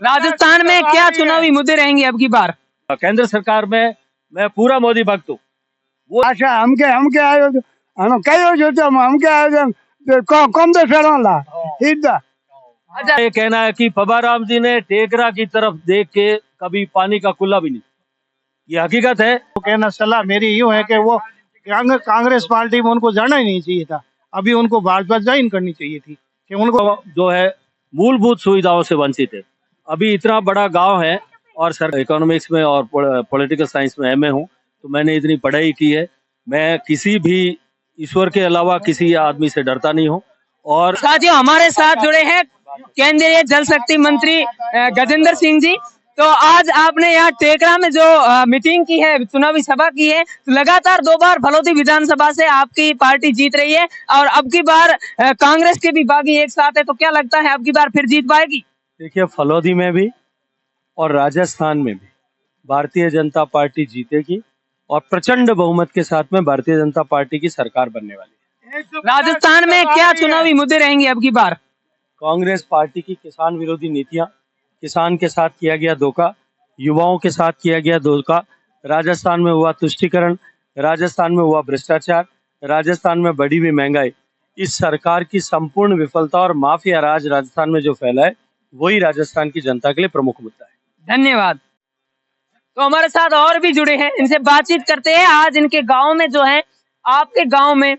राजस्थान में क्या चुनावी मुद्दे रहेंगे अब की बार? केंद्र सरकार में मैं पूरा मोदी भक्त हूँ। वो आशा हमके आयोजन कई योजना हमके आयोजन कम तो चढ़ा इधर। अच्छा, ये कहना है कि पबाराम जी ने टेकरा की तरफ देख के कभी पानी का कुल्ला भी नहीं, ये हकीकत है। तो कहना सलाह मेरी यूँ है कि वो कांग्रेस पार्टी में उनको जाना ही नहीं चाहिए था, अभी उनको भाजपा ज्वाइन करनी चाहिए थी कि उनको जो है मूलभूत सुविधाओं से वंचित है। अभी इतना बड़ा गांव है और सर इकोनॉमिक्स में और पॉलिटिकल साइंस में एमए हूँ, तो मैंने इतनी पढ़ाई की है। मैं किसी भी ईश्वर के अलावा किसी आदमी से डरता नहीं हूँ। और साथियों, हमारे साथ जुड़े हैं केंद्रीय जल शक्ति मंत्री गजेंद्र सिंह जी। तो आज आपने यहाँ टेकरा में जो मीटिंग की है, चुनावी सभा की है, तो लगातार 2 बार फलोदी विधानसभा से आपकी पार्टी जीत रही है और अब की बार कांग्रेस के भी बागी एक साथ है, तो क्या लगता है अब की बार फिर जीत पाएगी? देखिए, फलोदी में भी और राजस्थान में भी भारतीय जनता पार्टी जीतेगी और प्रचंड बहुमत के साथ में भारतीय जनता पार्टी की सरकार बनने वाली है। राजस्थान में क्या चुनावी मुद्दे रहेंगे अब की बार? कांग्रेस पार्टी की किसान विरोधी नीतियां, किसान के साथ किया गया धोखा, युवाओं के साथ किया गया धोखा, राजस्थान में हुआ तुष्टीकरण, राजस्थान में हुआ भ्रष्टाचार, राजस्थान में बढ़ी हुई महंगाई, इस सरकार की संपूर्ण विफलता और माफिया राज राजस्थान में जो फैला है, वही राजस्थान की जनता के लिए प्रमुख मुद्दा है। धन्यवाद। तो हमारे साथ और भी जुड़े हैं, इनसे बातचीत करते हैं। आज इनके गांव में जो है, आपके गांव में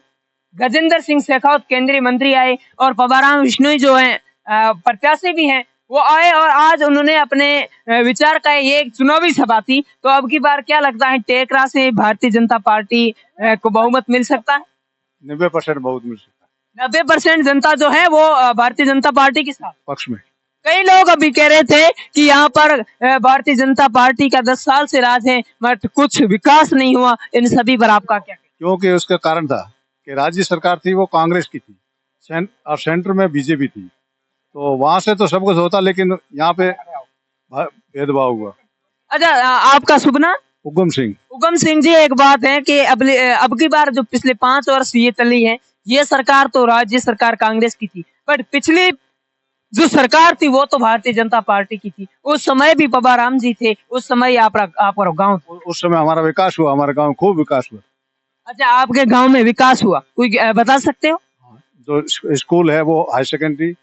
गजेंद्र सिंह शेखावत केंद्रीय मंत्री आए और पबाराम विश्नोई जो है प्रत्याशी भी हैं, वो आए और आज उन्होंने अपने विचार का ये एक चुनावी सभा थी। तो अब की बार क्या लगता है, टेकरा से भारतीय जनता पार्टी को बहुमत मिल सकता है? 90% बहुत मिल सकता 90% जनता जो है वो भारतीय जनता पार्टी के साथ पक्ष में। कई लोग अभी कह रहे थे कि यहाँ पर भारतीय जनता पार्टी का 10 साल से राज है, बट कुछ विकास नहीं हुआ। इन सभी पर आपका क्या कहना? क्योंकि उसका कारण था कि राज्य सरकार थी वो कांग्रेस की थी और सेंटर में बीजेपी थी, तो वहां से तो सब कुछ होता, लेकिन यहाँ पे भेदभाव हुआ। अच्छा, आपका शुभ नाम? उगम सिंह। उगम सिंह जी, एक बात है कि अब की बार जो पिछले 5 वर्ष ये चली है, ये सरकार तो राज्य सरकार कांग्रेस की थी, बट पिछली जो सरकार थी वो तो भारतीय जनता पार्टी की थी। उस समय भी पबाराम जी थे, उस समय आपका गाँव, उस समय हमारा विकास हुआ, हमारे गांव खूब विकास हुआ। अच्छा, आपके गांव में विकास हुआ, कोई बता सकते हो? जो स्कूल है वो हाई सेकेंडरी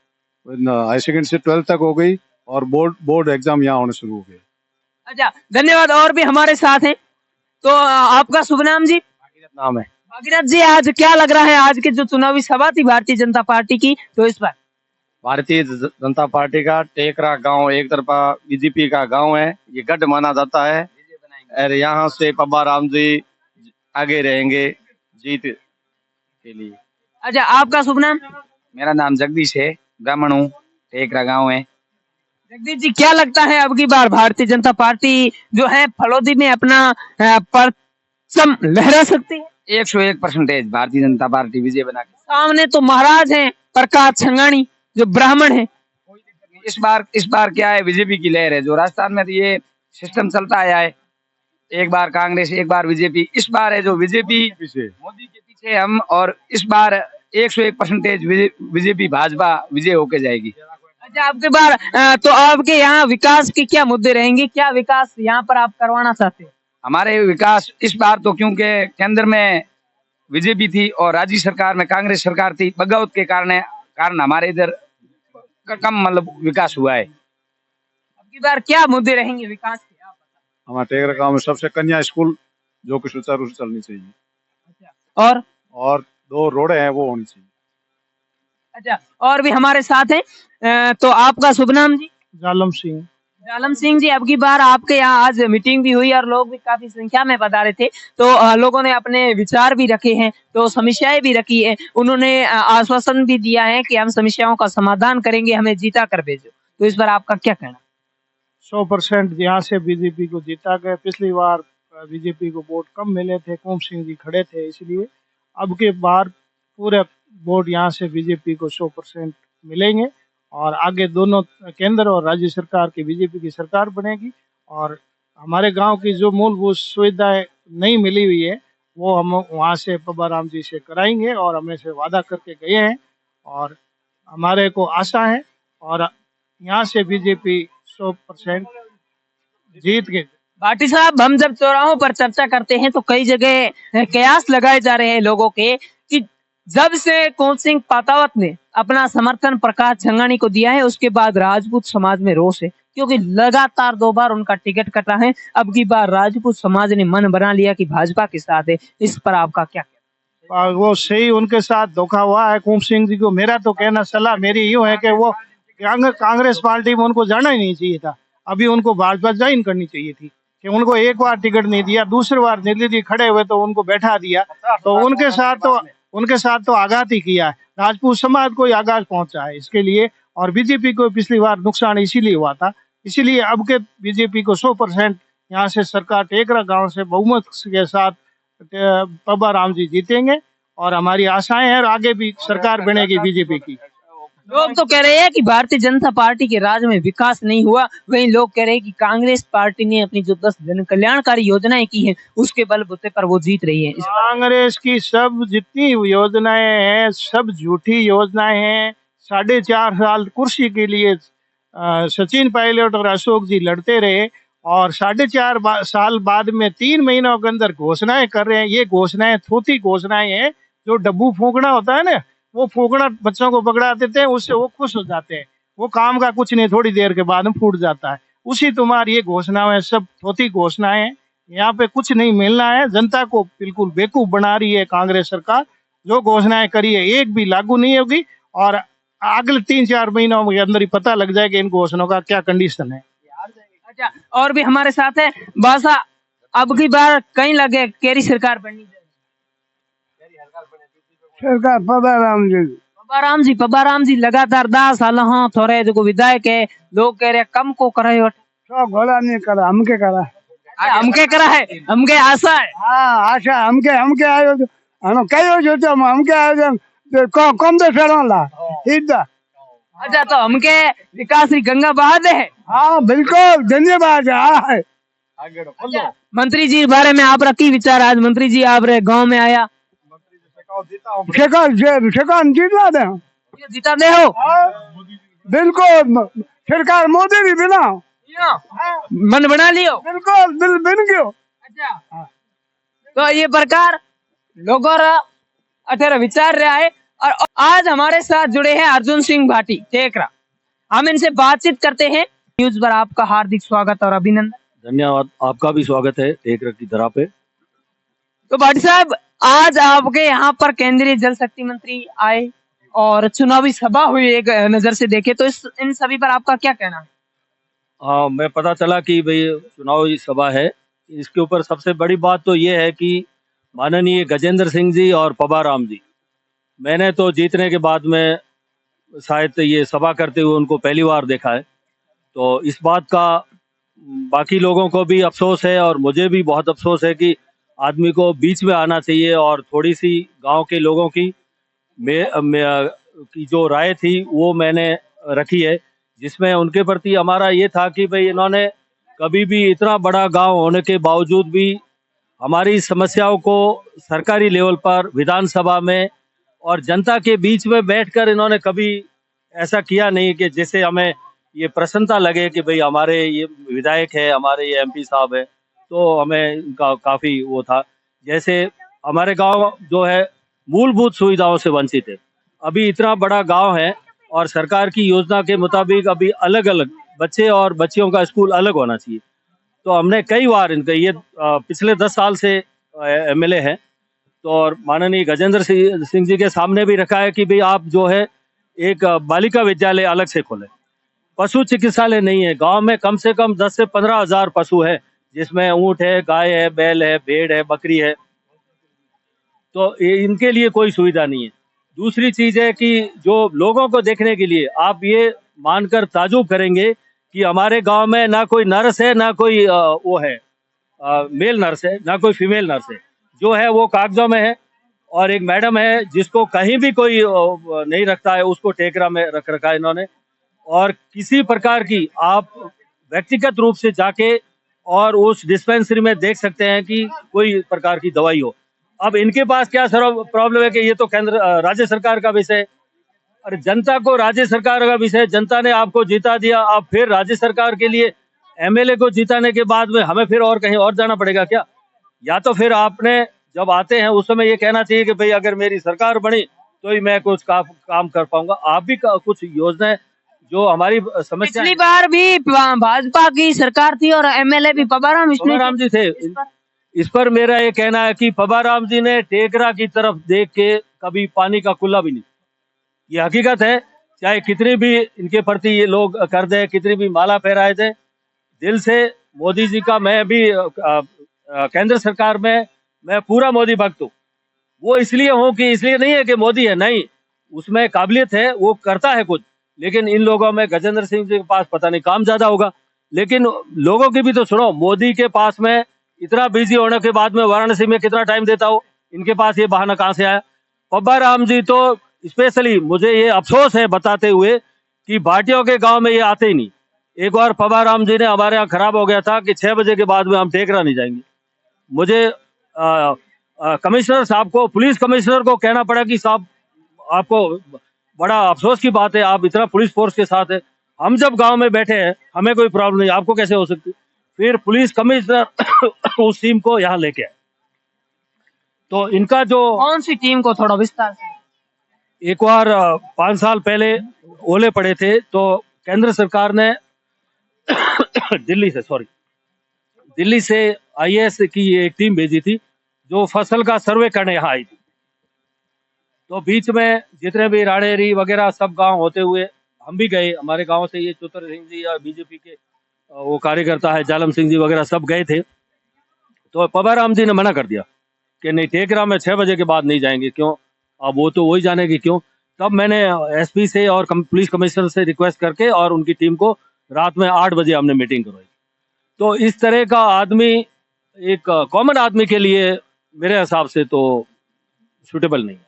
से 12th तक हो गई और बोर्ड एग्जाम यहाँ होने शुरू हो गए। अच्छा, धन्यवाद। और भी हमारे साथ हैं, तो आपका शुभ नाम जी? भागीरथ नाम है। भागीरथ जी, आज क्या लग रहा है, आज की जो चुनावी सभा थी भारतीय जनता पार्टी की, तो इस पर भारतीय जनता पार्टी का टेकरा गांव एक तरफा बीजेपी का गांव है, ये गढ़ माना जाता है और यहाँ से पब्बाराम जी आगे रहेंगे जीत के लिए। अच्छा, आपका शुभ नाम? मेरा नाम जगदीश है, ब्राह्मण हूँ, टेकरा गांव है। जगदीश जी, क्या लगता है अब की बार भारतीय जनता पार्टी जो है फलोदी में अपना परचम लहरा सकती है? 101% भारतीय जनता पार्टी विजय बना के। सामने तो महाराज हैं प्रकाश संगानी जो ब्राह्मण है। इस बार क्या है, बीजेपी की लहर है। जो राजस्थान में तो ये सिस्टम चलता आया है, एक बार कांग्रेस एक बार बीजेपी। इस बार है जो बीजेपी मोदी के पीछे हम, और इस बार 101% बीजेपी भाजपा विजय होके जाएगी। अच्छा, आपके बार तो आपके यहाँ विकास के क्या मुद्दे रहेंगे, क्या विकास यहाँ पर आप करवाना चाहते हो? हमारे विकास इस बार तो क्योंकि केंद्र में बीजेपी थी और राज्य सरकार में कांग्रेस सरकार थी, बगावत के कारण हमारे इधर कम मतलब विकास हुआ है। अब की बार क्या मुद्दे रहेंगे विकास के, आप बताओ। हमारे टेकरा गांव में सबसे कन्या स्कूल जो कि सुचारू रूप से चलनी चाहिए। अच्छा, और 2 रोडें हैं वो होनी चाहिए। अच्छा, और भी हमारे साथ हैं, तो आपका शुभ नाम जी? जालम सिंह। जालम सिंह जी, अब की बार आपके यहाँ आज मीटिंग भी हुई और लोग भी काफी संख्या में पधारे थे, तो लोगों ने अपने विचार भी रखे हैं, तो समस्याएं भी रखी है। उन्होंने आश्वासन भी दिया है कि हम समस्याओं का समाधान करेंगे, हमें जीता कर भेजो। तो इस पर आपका क्या कहना? 100% यहाँ से बीजेपी को जीता गया। पिछली बार बीजेपी को वोट कम मिले थे, कुंभ सिंह जी खड़े थे, इसलिए अब के बार पूरे वोट यहाँ से बीजेपी को 100% मिलेंगे और आगे दोनों केंद्र और राज्य सरकार की बीजेपी की सरकार बनेगी। और हमारे गांव की जो मूलभूत सुविधाएं नहीं मिली हुई है वो हम वहाँ से पब्बाराम जी से कराएंगे और हमें से वादा करके गए हैं और हमारे को आशा है और यहाँ से बीजेपी 100% जीत गए। भाटी साहब, हम जब चौराहों पर चर्चा करते हैं तो कई जगह कयास लगाए जा रहे हैं लोगों के कि जब से कौन सिंह पातावत ने अपना समर्थन प्रकाश झंगानी को दिया है उसके बाद राजपूत समाज में रोष है, क्योंकि लगातार 2 बार उनका टिकट कटा है। अब की बार राजपूत समाज ने मन बना लिया कि भाजपा के साथ है। इस पर आपका क्या कहना? वो सही उनके साथ धोखा हुआ है कुंभ सिंह जी को। मेरा तो कहना सलाह मेरी यूं है कि वो कांग्रेस पार्टी में उनको जाना ही नहीं चाहिए था, अभी उनको भाजपा ज्वाइन करनी चाहिए थी कि उनको एक बार टिकट नहीं दिया, दूसरी बार दिल्ली जी खड़े हुए तो उनको बैठा दिया, तो उनके साथ तो आघात ही किया है, राजपूत समाज को ही आघात पहुंचा है इसके लिए। और बीजेपी को पिछली बार नुकसान इसीलिए हुआ था, इसीलिए अब के बीजेपी को 100% यहाँ से सरकार टेकरा गांव से बहुमत के साथ पब्बा राम जी जीतेंगे और हमारी आशाएं हैं और आगे भी सरकार बनेगी बीजेपी की। लोग तो कह रहे हैं कि भारतीय जनता पार्टी के राज में विकास नहीं हुआ, वहीं लोग कह रहे हैं कि कांग्रेस पार्टी ने अपनी जो 10 जन कल्याणकारी योजनाएं की हैं उसके बलबूते पर वो जीत रही है। कांग्रेस की सब जितनी योजनाएं हैं सब झूठी योजनाएं हैं। 4.5 साल कुर्सी के लिए सचिन पायलट और अशोक जी लड़ते रहे और 4.5 साल बाद में 3 महीनों के अंदर घोषणाएं कर रहे हैं। ये घोषणाएं थोथी घोषणाएं हैं, जो डब्बू फूंकना होता है ना, वो फूंकना बच्चों को पकड़ा देते हैं, उससे वो खुश हो जाते हैं, वो काम का कुछ नहीं, थोड़ी देर के बाद में फूट जाता है। उसी तुम्हारी ये घोषणाएं सब थोथी घोषणाएं हैं, यहाँ पे कुछ नहीं मिलना है। जनता को बिल्कुल बेवकूफ बना रही है कांग्रेस सरकार, जो घोषणाएं करी है एक भी लागू नहीं होगी और अगले 3-4 महीनों के अंदर ही पता लग जाएगा इन घोषणाओं का क्या कंडीशन है। अच्छा, और भी हमारे साथ है बासा, अब की बार कहीं लगे केरी सरकार बननी चाहिए। सरकार पब्बा राम जी लगातार 10 साल हाँ थोड़े जो विधायक है, लोग कह रहे कम को करे हो तो घोड़ा नहीं करा, हमके करा। हमके करा है, हमके आशा है। हाँ आशा हमके आयो कई जो तो हमके आयो कम तो चढ़ा सीधा। अच्छा, तो हमके विकास श्री गंगा बहा दे है। हाँ बिल्कुल धन्यवाद। हाँ अच्छा, मंत्री जी बारे में आप की विचार? आज मंत्री जी आप रे गांव में आया, जीतवा दे, जीता दे हो बिल्कुल सरकार मोदी भी बिना मन बना लियो, बिल्कुल बिल बिन गयो। अच्छा, तो ये प्रकार लोगों रा अठेरा विचार रहा है। और आज हमारे साथ जुड़े हैं अर्जुन सिंह भाटी टेकरा, हम इनसे बातचीत करते हैं। न्यूज पर आपका हार्दिक स्वागत और अभिनंदन। धन्यवाद, आपका भी स्वागत है टेकरा की धरा पे। तो भाटी साहब, आज आपके यहाँ पर केंद्रीय जल शक्ति मंत्री आए और चुनावी सभा हुई, एक नजर से देखे तो इन सभी पर आपका क्या कहना है? हाँ, मैं पता चला कि भाई चुनावी सभा है। इसके ऊपर सबसे बड़ी बात तो ये है कि माननीय गजेंद्र सिंह जी और पब्बा राम जी, मैंने तो जीतने के बाद में शायद ये सभा करते हुए उनको पहली बार देखा है, तो इस बात का बाकी लोगों को भी अफसोस है और मुझे भी बहुत अफसोस है कि आदमी को बीच में आना चाहिए और थोड़ी सी गांव के लोगों की की जो राय थी वो मैंने रखी है, जिसमें उनके प्रति हमारा ये था कि भाई इन्होंने कभी भी इतना बड़ा गांव होने के बावजूद भी हमारी समस्याओं को सरकारी लेवल पर विधानसभा में और जनता के बीच में बैठकर इन्होंने कभी ऐसा किया नहीं कि जिससे हमें ये प्रसन्नता लगे कि भाई हमारे ये विधायक है, हमारे ये एमपी साहब है, तो हमें इनका काफ़ी वो था। जैसे हमारे गांव जो है मूलभूत सुविधाओं से वंचित है, अभी इतना बड़ा गांव है और सरकार की योजना के मुताबिक अभी अलग अलग बच्चे और बच्चियों का स्कूल अलग होना चाहिए। तो हमने कई बार इनका ये पिछले 10 साल से एमएलए है, तो और माननीय गजेंद्र सिंह जी के सामने भी रखा है कि भाई आप जो है एक बालिका विद्यालय अलग से खोले। पशु चिकित्सालय नहीं है गांव में, कम से कम 10 से 15 हजार पशु है, जिसमें ऊंट है, गाय है, बैल है, भेड़ है, बकरी है, तो इनके लिए कोई सुविधा नहीं है। दूसरी चीज है कि जो लोगों को देखने के लिए आप ये मानकर ताजुब करेंगे कि हमारे गांव में ना कोई नर्स है, ना कोई वो है मेल नर्स है, ना कोई फीमेल नर्स है, जो है वो कागजों में है। और एक मैडम है जिसको कहीं भी कोई नहीं रखता है, उसको टेकरा में रख रखा है इन्होंने। और किसी प्रकार की आप व्यक्तिगत रूप से जाके और उस डिस्पेंसरी में देख सकते हैं कि कोई प्रकार की दवाई हो। अब इनके पास क्या सर प्रॉब्लम है कि ये तो केंद्र राज्य सरकार का विषय है। अरे जनता को राज्य सरकार का विषय, जनता ने आपको जीता दिया, आप फिर राज्य सरकार के लिए एमएलए को जीताने के बाद में हमें फिर और कहीं और जाना पड़ेगा क्या? या तो फिर आपने जब आते हैं उस समय ये कहना चाहिए कि भाई अगर मेरी सरकार बनी तो ही मैं कुछ काम कर पाऊंगा। आप भी कुछ योजनाएं जो हमारी समस्या, पिछली बार भी भाजपा की सरकार थी और एमएलए भी पबाराम पबाराम जी थे। इस पर मेरा ये कहना है कि पबाराम जी ने टेकरा की तरफ देख के कभी पानी का कुल्ला भी नहीं, ये हकीकत है। चाहे कितनी भी इनके प्रति ये लोग कर दे, कितनी भी माला फहराए दे, दिल से मोदी जी का मैं भी केंद्र सरकार में मैं पूरा मोदी भक्त हूँ। वो इसलिए हूँ कि इसलिए नहीं है कि मोदी है, नहीं, उसमें काबिलियत है, वो करता है कुछ, लेकिन इन लोगों में गजेंद्र सिंह जी के पास पता नहीं काम ज्यादा होगा। लेकिन लोगों की भी तो सुनो, मोदी के पास में इतना बिजी होने के बाद में वाराणसी में कितना टाइम देता हो, इनके पास ये बहाना कहाँ से आया? पब्बाराम जी तो स्पेशली मुझे ये अफसोस है बताते हुए कि भाटियों के गांव में ये आते ही नहीं। एक बार पब्बाराम जी ने हमारे यहाँ खराब हो गया था कि 6 बजे के बाद में हम टेकरा नहीं जाएंगे। मुझे कमिश्नर साहब को, पुलिस कमिश्नर को कहना पड़ा कि साहब आपको बड़ा अफसोस की बात है, आप इतना पुलिस फोर्स के साथ है, हम जब गांव में बैठे हैं हमें कोई प्रॉब्लम नहीं, आपको कैसे हो सकती? फिर पुलिस कमिश्नर उस टीम को यहाँ लेके आए। तो इनका जो, कौन सी टीम को, थोड़ा विस्तार से? एक बार 5 साल पहले ओले पड़े थे तो केंद्र सरकार ने दिल्ली से आईएएस की एक टीम भेजी थी जो फसल का सर्वे करने यहाँ आई थी। तो बीच में जितने भी राड़ेरी वगैरह सब गांव होते हुए हम भी गए, हमारे गांव से ये चतुर सिंह जी या बीजेपी के वो कार्यकर्ता है जालम सिंह जी वगैरह सब गए थे। तो पबाराम जी ने मना कर दिया कि नहीं, टेकरा में 6 बजे के बाद नहीं जाएंगे। क्यों? अब वो तो वही जानेगी क्यों। तब मैंने एसपी से और पुलिस कमिश्नर से रिक्वेस्ट करके और उनकी टीम को रात में 8 बजे हमने मीटिंग करवाई। तो इस तरह का आदमी एक कॉमन आदमी के लिए मेरे हिसाब से तो सुटेबल नहीं है।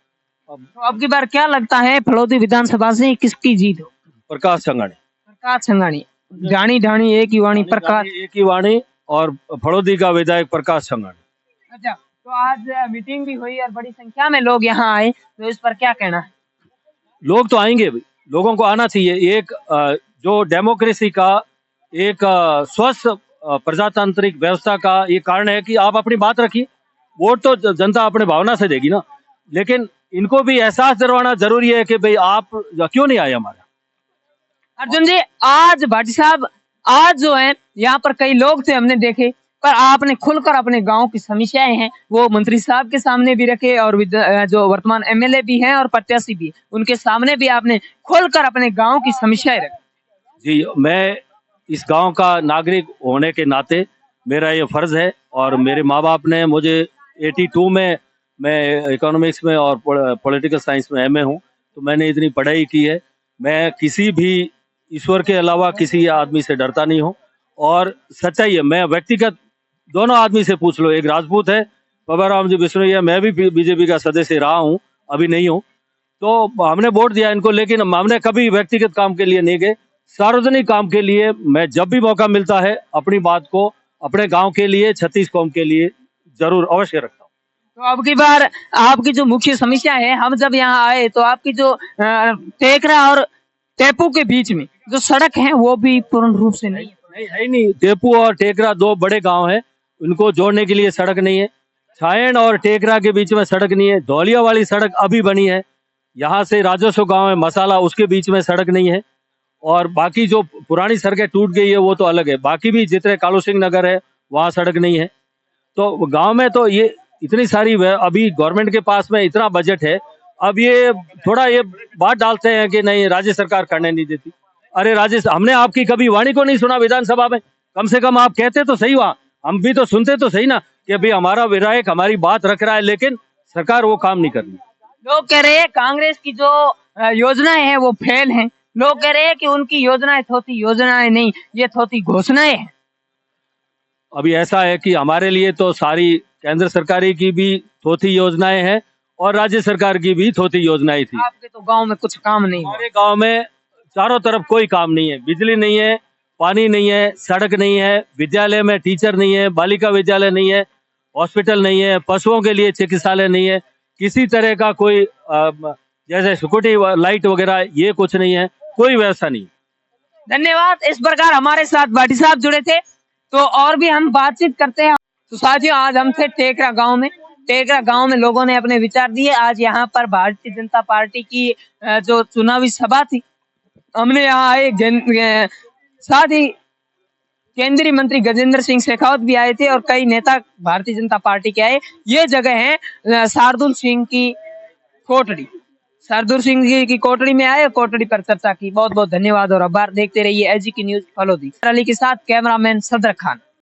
तो अब की बार क्या लगता है फलौदी विधानसभा से किसकी जीत हो? प्रकाश संघाणी। प्रकाश संघाणी, ढाणी ढाणी एक ही वाणी, प्रकाश एक ही वाणी, और फलौदी का विधायक प्रकाश संघाणी। अच्छा, तो आज मीटिंग भी हुई और बड़ी संख्या में लोग यहाँ आए, तो इस पर क्या कहना है? लोग तो आएंगे, लोगों को आना चाहिए। एक जो डेमोक्रेसी का एक स्वस्थ प्रजातांत्रिक व्यवस्था का ये कारण है कि आप अपनी बात रखिए। वोट तो जनता अपने भावना से देगी ना, लेकिन इनको भी एहसास दिलवाना जरूरी है कि भाई आप क्यों नहीं आए हमारा। अर्जुन जी, आज भाटी साहब, आज जो है यहाँ पर कई लोग थे हमने देखे, पर आपने खुलकर अपने गांव की समस्याएं हैं वो मंत्री साहब के सामने भी रखे और जो वर्तमान एमएलए भी हैं और प्रत्याशी भी, उनके सामने भी आपने खुलकर अपने गांव की समस्याएं रखी। जी, मैं इस गांव का नागरिक होने के नाते मेरा ये फर्ज है, और मेरे माँ बाप ने मुझे 82 में, मैं इकोनॉमिक्स में और पॉलिटिकल साइंस में एमए हूँ, तो मैंने इतनी पढ़ाई की है। मैं किसी भी ईश्वर के अलावा किसी आदमी से डरता नहीं हूँ, और सच्चाई है, मैं व्यक्तिगत दोनों आदमी से पूछ लो, एक राजपूत है पबाराम जी बिश्नोई है, मैं भी बीजेपी का सदस्य रहा हूँ, अभी नहीं हूँ, तो हमने वोट दिया इनको, लेकिन हमने कभी व्यक्तिगत काम के लिए नहीं गए। सार्वजनिक काम के लिए मैं जब भी मौका मिलता है अपनी बात को अपने गांव के लिए, 36 कौम के लिए जरूर अवश्य रखता हूँ। तो अब की बार आपकी जो मुख्य समस्या है, हम जब यहाँ आए तो आपकी जो टेकरा और टेपू के बीच में जो सड़क है वो भी पूर्ण रूप से नहीं है। नहीं, टेपू और टेकरा 2 बड़े गांव हैं, उनको जोड़ने के लिए सड़क नहीं है। छायन और टेकरा के बीच में सड़क नहीं है। धौलिया वाली सड़क अभी बनी है, यहाँ से राजस्व गांव है मसाला, उसके बीच में सड़क नहीं है। और बाकी जो पुरानी सड़कें टूट गई है वो तो अलग है, बाकी भी जितने कालू सिंह नगर है वहाँ सड़क नहीं है। तो गांव में तो ये इतनी सारी, अभी गवर्नमेंट के पास में इतना बजट है, अब ये थोड़ा ये बात डालते हैं कि नहीं राज्य सरकार करने नहीं देती। अरे हमने आपकी कभी वाणी को नहीं सुना विधानसभा में? कम से कम आप कहते तो सही, वहाँ हम भी तो सुनते तो सही ना कि अभी हमारा विधायक हमारी बात रख रहा है, लेकिन सरकार वो काम नहीं कर रही। लोग कह रहे हैं कांग्रेस की जो योजनाएं हैं वो फेल हैं। लोग कह रहे हैं कि उनकी योजनाएं थोथी योजनाएं नहीं, ये थोथी घोषणाएं हैं। अभी ऐसा है कि हमारे लिए तो सारी केंद्र सरकारी की भी थोथी योजनाएं हैं और राज्य सरकार की भी थोथी योजनाएं थी। आपके तो गांव में कुछ काम नहीं, हमारे गांव में चारों तरफ कोई काम नहीं है, बिजली नहीं है, पानी नहीं है, सड़क नहीं है, विद्यालय में टीचर नहीं है, बालिका विद्यालय नहीं है, हॉस्पिटल नहीं है, पशुओं के लिए चिकित्सालय नहीं है, किसी तरह का कोई जैसे सिक्योरिटी लाइट वगैरह ये कुछ नहीं है, कोई व्यवस्था नहीं। धन्यवाद। इस प्रकार हमारे साथ भाटी साहब जुड़े थे, तो और भी हम बातचीत करते हैं। तो साथियों, आज हम थे टेकरा गांव में। टेकरा गांव में लोगों ने अपने विचार दिए। आज यहाँ पर भारतीय जनता पार्टी की जो चुनावी सभा थी, हमने यहाँ आए, साथ ही केंद्रीय मंत्री गजेंद्र सिंह शेखावत भी आए थे और कई नेता भारतीय जनता पार्टी के आए। ये जगह है शार्दुल सिंह की कोटड़ी। शार्दुल सिंह जी की कोटड़ी में आए, कोटड़ी पर चर्चा की। बहुत बहुत धन्यवाद और आभार। देखते रहिए एजी की न्यूज फलोदी। अली के साथ कैमरामैन सदर खान।